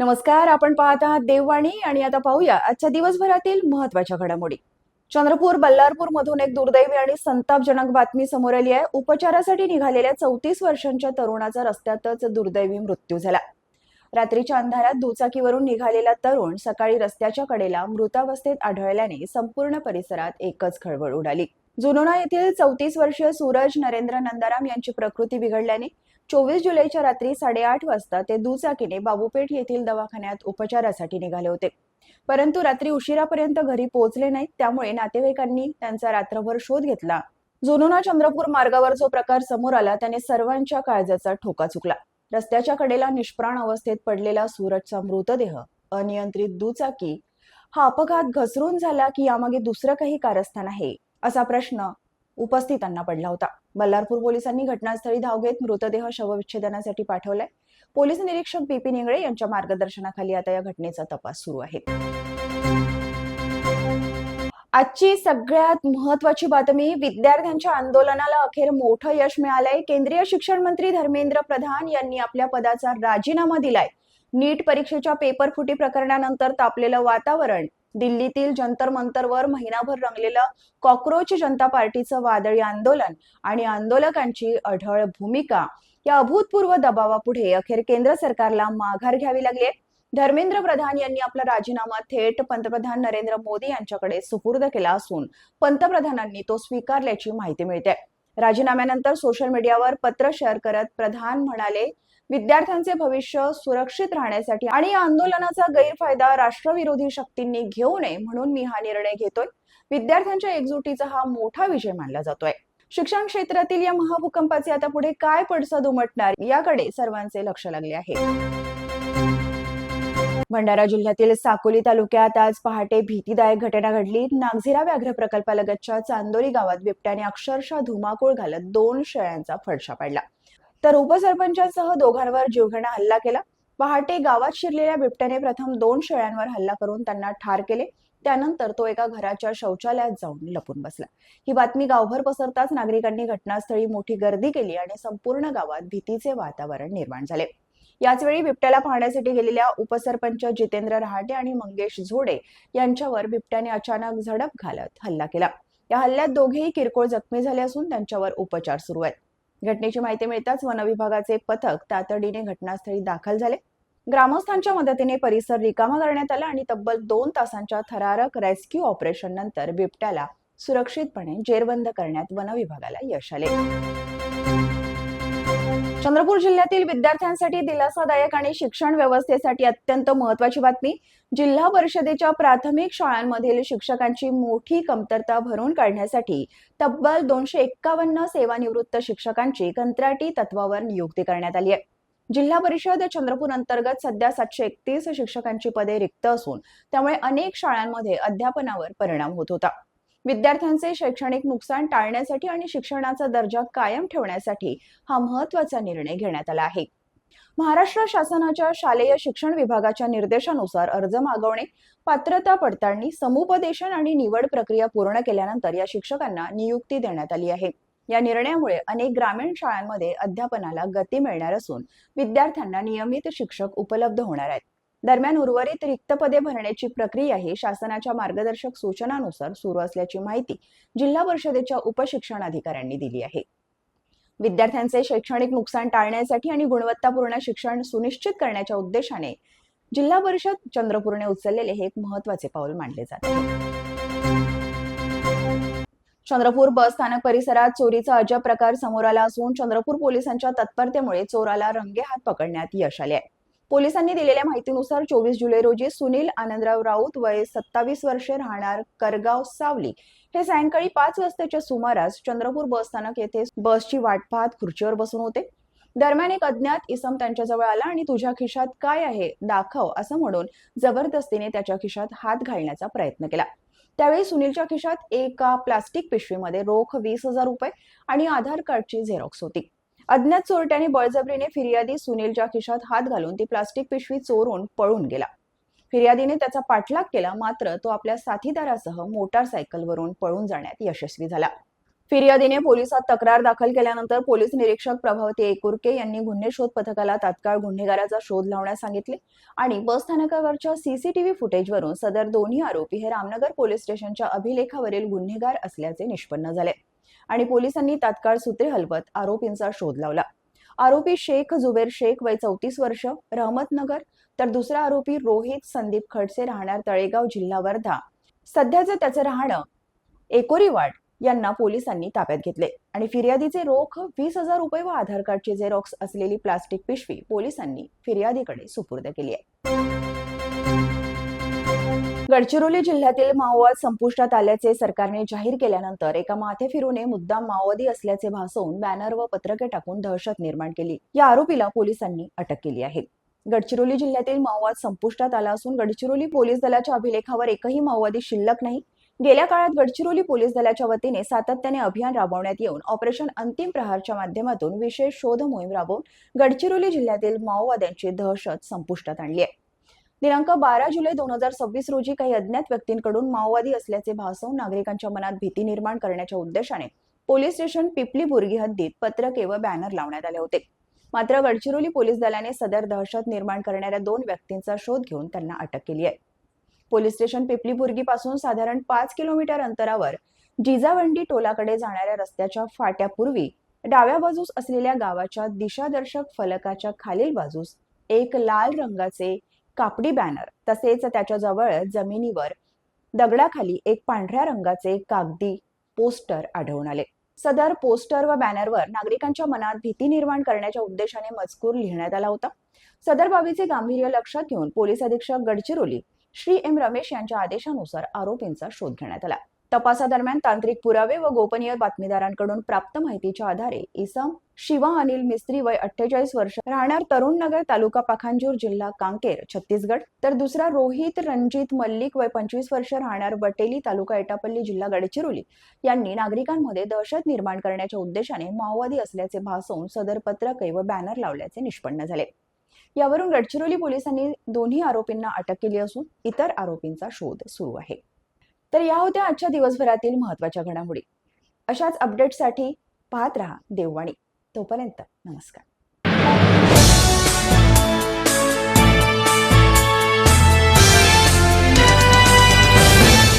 नमस्कार, आपण पाहत आहात देववाणी आणि आता पाहूया आजच्या दिवसभरातील महत्त्वाच्या घडामोडी. चंद्रपूर बल्लारपूर मधून एक दुर्दैवी आणि संतापजनक बातमी समोर आली आहे. उपचारासाठी निघालेल्या 34 वर्षांच्या तरुणाचा रस्त्यातच दुर्दैवी मृत्यू झाला. रात्रीच्या अंधारात दुचाकीवरून निघालेला तरुण सकाळी रस्त्याच्या कडेला मृतावस्थेत आढळल्याने संपूर्ण परिसरात एकच खळबळ उडाली. जुनोणा येथील 34 वर्षीय सूरज नरेंद्र नंदाराम यांची प्रकृती बिघडल्याने 24 जुलैच्या रात्री 8:30 वाजता ते दुचाकीने बाबूपेठ येथील दवाखान्यात उपचारासाठी निघाले होते. परंतु रात्री उशिरापर्यंत घरी पोहोचले नाहीत, त्यामुळे नातेवाईकांनी त्यांचा रात्रभर शोध घेतला. जुनोणा चंद्रपूर मार्गावर जो प्रकार समोर आला त्याने सर्वांच्या काळजाचा ठोका चुकला. रस्त्याच्या कडेला निष्प्राण अवस्थेत पडलेला सूरजचा मृतदेह, अनियंत्रित दुचाकी, हा अपघात घसरून झाला की यामागे दुसरं काही कारस्थान आहे, असा प्रश्न उपस्थितांना पडला होता. बल्लारपूर पोलिसांनी घटनास्थळी धाव घेत मृतदेह शवविच्छेदनासाठी पाठवलाय. पोलीस निरीक्षक बिपिन इंगळे यांच्या मार्गदर्शनाखाली आता या घटनेचा तपास सुरू आहे. आजची सगळ्यात महत्त्वाची बातमी, विद्यार्थ्यांच्या आंदोलनाला अखेर मोठं यश मिळालंय. केंद्रीय शिक्षण मंत्री धर्मेंद्र प्रधान यांनी आपल्या पदाचा राजीनामा दिलाय. नीट परीक्षेच्या पेपर फुटी प्रकरणानंतर तापलेलं वातावरण, दिल्लीतील जंतर मंतरवर महिनाभर रंगलेलं कॉक्रोच जनता पार्टीचं वादळी आंदोलन आणि आंदोलकांची अढळ भूमिका, या अभूतपूर्व दबावापुढे अखेर केंद्र सरकारला माघार घ्यावी लागली. धर्मेंद्र प्रधान यांनी आपला राजीनामा थेट पंतप्रधान नरेंद्र मोदी यांच्याकडे सुपूर्द केला असून पंतप्रधानांनी तो स्वीकारल्याची माहिती मिळते. राजीनाम्यानंतर सोशल मीडियावर पत्र शेअर करत प्रधान म्हणाले, विद्यार्थ्यांचे भविष्य सुरक्षित राहण्यासाठी आणि या आंदोलनाचा गैरफायदा राष्ट्रविरोधी शक्तींनी घेऊ नये म्हणून मी हा निर्णय घेतोय. विद्यार्थ्यांच्या एकजुटीचा हा मोठा विजय मानला जातोय. शिक्षण क्षेत्रातील या महाभूकंपाचे आता पुढे काय पडसाद उमटणार याकडे सर्वांचे लक्ष लागले आहे. भंडारा जिल्ह्यातील साकोली तालुक्यात आज पहाटे भीतीदायक घटना घडली. नागझिरा व्याघ्र प्रकल्पालगतच्या चांदोरी गावात बिबट्याने अक्षरशः धुमाकूळ घालत 2 शेळ्यांचा फडशा पाडला, तर उपसरपंचासह दोघांवर जीवघेणा हल्ला केला. पहाटे गावात शिरलेल्या बिबट्याने प्रथम 2 शेळ्यांवर हल्ला करून त्यांना ठार केले. त्यानंतर तो एका घराच्या शौचालयात जाऊन लपून बसला. ही बातमी गावभर पसरताच नागरिकांनी घटनास्थळी मोठी गर्दी केली आणि संपूर्ण गावात भीतीचे वातावरण निर्माण झाले. याचवेळी बिबट्याला पाहण्यासाठी गेलेल्या उपसरपंच जितेंद्र रहाटे आणि मंगेश झोडे यांच्यावर बिबट्याने अचानक झडप घालत हल्ला केला. या हल्ल्यात दोघेही किरकोळ जखमी झाले असून त्यांच्यावर उपचार सुरू आहेत. घटनेची माहिती मिळताच वनविभागाचे पथक तातडीने घटनास्थळी दाखल झाले. ग्रामस्थांच्या मदतीने परिसर रिकामा करण्यात आला आणि तब्बल 2 तासांच्या थरारक रेस्क्यू ऑपरेशन नंतर बिबट्याला सुरक्षितपणे जेरबंद करण्यात वनविभागाला यश आले. चंद्रपूर जिल्ह्यातील विद्यार्थ्यांसाठी दिलासादायक आणि शिक्षण व्यवस्थेसाठी अत्यंत महत्त्वाची बातमी. जिल्हा परिषदेच्या प्राथमिक शाळांमधील शिक्षकांची मोठी कमतरता भरून काढण्यासाठी तब्बल 251 सेवानिवृत्त शिक्षकांची कंत्राटी तत्वावर नियुक्ती करण्यात आली आहे. जिल्हा परिषद चंद्रपूर अंतर्गत सध्या 731 शिक्षकांची पदे रिक्त असून त्यामुळे अनेक शाळांमध्ये अध्यापनावर परिणाम होत होता. विद्यार्थ्यांचे शैक्षणिक नुकसान टाळण्यासाठी आणि शिक्षणाचा दर्जा कायम ठेवण्यासाठी हा महत्त्वाचा निर्णय घेण्यात आला आहे. महाराष्ट्र शासनाच्या शालेय शिक्षण विभागाच्या निर्देशानुसार अर्ज मागवणे, पात्रता पडताळणी, समुपदेशन आणि निवड प्रक्रिया पूर्ण केल्यानंतर या शिक्षकांना नियुक्ती देण्यात आली आहे. या निर्णयामुळे अनेक ग्रामीण शाळांमध्ये अध्यापनाला गती मिळणार असून विद्यार्थ्यांना नियमित शिक्षक उपलब्ध होणार आहेत. दरम्यान उर्वरित रिक्त पदे भरण्याची प्रक्रिया ही शासनाच्या मार्गदर्शक सूचनानुसार सुरू असल्याची माहिती जिल्हा परिषदेच्या उपशिक्षणाधिकाऱ्यांनी दिली आहे. विद्यार्थ्यांचे शैक्षणिक नुकसान टाळण्यासाठी आणि गुणवत्तापूर्ण शिक्षण सुनिश्चित करण्याच्या उद्देशाने जिल्हा परिषद चंद्रपूरने उचललेले हे एक महत्त्वाचे पाऊल मानले जाते. चंद्रपूर बस स्थानक परिसरात चोरीचा अजब प्रकार समोर आला असून चंद्रपूर पोलिसांच्या तत्परतेमुळे चोराला रंगेहात पकडण्यात यश आले आहे. पोलिसांनी दिलेल्या माहितीनुसार 24 जुलै रोजी सुनील आनंदराव राऊत, वय 27 वर्षे, राहणार करगाव सावली, हे सायंकाळी 5 वाजताच्या सुमारास चंद्रपूर बस स्थानक येथे बसची वाट पाहत खुर्चीवर बसून होते. दरम्यान एक अज्ञात इसम त्यांच्याजवळ आला आणि तुझ्या खिशात काय आहे दाखव असं म्हणून जबरदस्तीने त्याच्या खिशात हात घालण्याचा प्रयत्न केला. त्यावेळी सुनीलच्या खिशात एका प्लास्टिक पिशवीमध्ये रोख 20,000 रुपये आणि आधार कार्डची झेरॉक्स होती. अज्ञात चोरट्याने बळजबरीने फिर्यादी सुनीलच्या खिशात हात घालून ती प्लास्टिक पिशवी चोरून पळून गेला. फिर्यादीने त्याचा पाठलाग केला, मात्र तो आपल्या साथीदारासह मोटारसायकलवरून पळून जाण्यात यशस्वी झाला. फिर्यादीने पोलिसात तक्रार दाखल केल्यानंतर पोलीस निरीक्षक प्रभावती एकुरके यांनी गुन्हे शोध पथकाला तात्काळ गुन्हेगाराचा शोध लावण्यास सांगितले आणि बस स्थानकावरच्या सीसीटीव्ही फुटेजवरून सदर दोन्ही आरोपी हे रामनगर पोलीस स्टेशनच्या अभिलेखावरील गुन्हेगार असल्याचे निष्पन्न झाले आणि पोलिसांनी तात्काळ सूत्रे हलवत आरोपींचा शोध लावला। आरोपी शेख जुबेर शेख वय 34 वर्ष रहमतनगर, तर दुसरा आरोपी रोहित संदीप खडसे राहणार तळेगाव जिल्हा वर्धा, सध्याचं त्याचं राहणं एकोरीवाड यांना पोलिसांनी ताब्यात घेतले आणि फिर्यादीचे रोख 20,000 रुपये व आधार कार्डची झेरॉक्स असलेली प्लास्टिक पिशवी पोलिसांनी फिर्यादीकडे सुपूर्द केली आहे। गडचिरोली जिल्ह्यातील माओवाद संपुष्टात आल्याचे सरकारने जाहीर केल्यानंतर एका माथेफिरूने मुद्दाम माओवादी असल्याचे भासवून बॅनर व पत्रके टाकून दहशत निर्माण केली। या आरोपीला पोलिसांनी अटक केली आहे। गडचिरोली जिल्ह्यातील माओवाद संपुष्टात आला असून गडचिरोली पोलीस दलाच्या अभिलेखावर एकही माओवादी शिल्लक नाही। गेल्या काळात गडचिरोली पोलीस दलाच्या वतीने सातत्याने अभियान राबवण्यात येऊन ऑपरेशन अंतिम प्रहारच्या माध्यमातून विशेष शोध मोहीम राबवून गडचिरोली जिल्ह्यातील माओवाद्यांची दहशत संपुष्टात आणली आहे। दिनांक 12 जुलै 2026 रोजी काही अज्ञात व्यक्तींकडून माओवादी असल्याचे भासवून नागरिकांच्या मनात भीती निर्माण करण्याच्या उद्देशाने पोलीस स्टेशन पिपली बुर्गी हद्दीत पत्रके व बॅनर लावण्यात आले होते। मात्र गडचिरोली पोलीस दलाने सदर दहशत निर्माण करणाऱ्या 2 व्यक्तींचा शोध घेऊन त्यांना अटक केली आहे। पोलीस स्टेशन पिपली बुर्गी पासून साधारण 5 किलोमीटर अंतरावर जिजावंडी टोलाकडे जाणाऱ्या रस्त्याच्या फाट्यापूर्वी डाव्या बाजूस असलेल्या गावाच्या दिशादर्शक फलकाच्या खालील बाजूस एक लाल रंगाचे कापडी बॅनर तसेच त्याच्या जवळ जमिनीवर दगडाखाली एक पांढऱ्या रंगाचे कागदी पोस्टर आढळून आले। सदर पोस्टर व बॅनरवर नागरिकांच्या मनात भीती निर्माण करण्याच्या उद्देशाने मजकूर लिहिण्यात आला होता। सदर बाबीचे गांभीर्य लक्षात घेऊन पोलीस अधीक्षक गडचिरोली श्री एम रमेश यांच्या आदेशानुसार आरोपींचा शोध घेण्यात आला। तपासादरम्यान तांत्रिक पुरावे व गोपनीय बातमीदारांकडून प्राप्त माहितीच्या आधारे इसम शिवा अनिल मिस्त्री वय 48 वर्ष राहणार तरुणनगर तालुका पाखांजूर जिल्हा कांकेर छत्तीसगड, तर दुसरा रोहित रणजित मल्लिक वय 25 वर्ष राहणार बटेली तालुका एटापल्ली जिल्हा गडचिरोली यांनी नागरिकांमध्ये दहशत निर्माण करण्याच्या उद्देशाने माओवादी असल्याचे भासवून सदर पत्रके व बॅनर लावल्याचे निष्पन्न झाले। यावरून गडचिरोली पोलिसांनी दोन्ही आरोपींना अटक केली असून इतर आरोपींचा शोध सुरू आहे। तर या होत्या आजच्या दिवसभरातील महत्त्वाच्या घडामोडी। अशाच अपडेट्ससाठी पाहत रहा देववाणी। तोपर्यंत नमस्कार।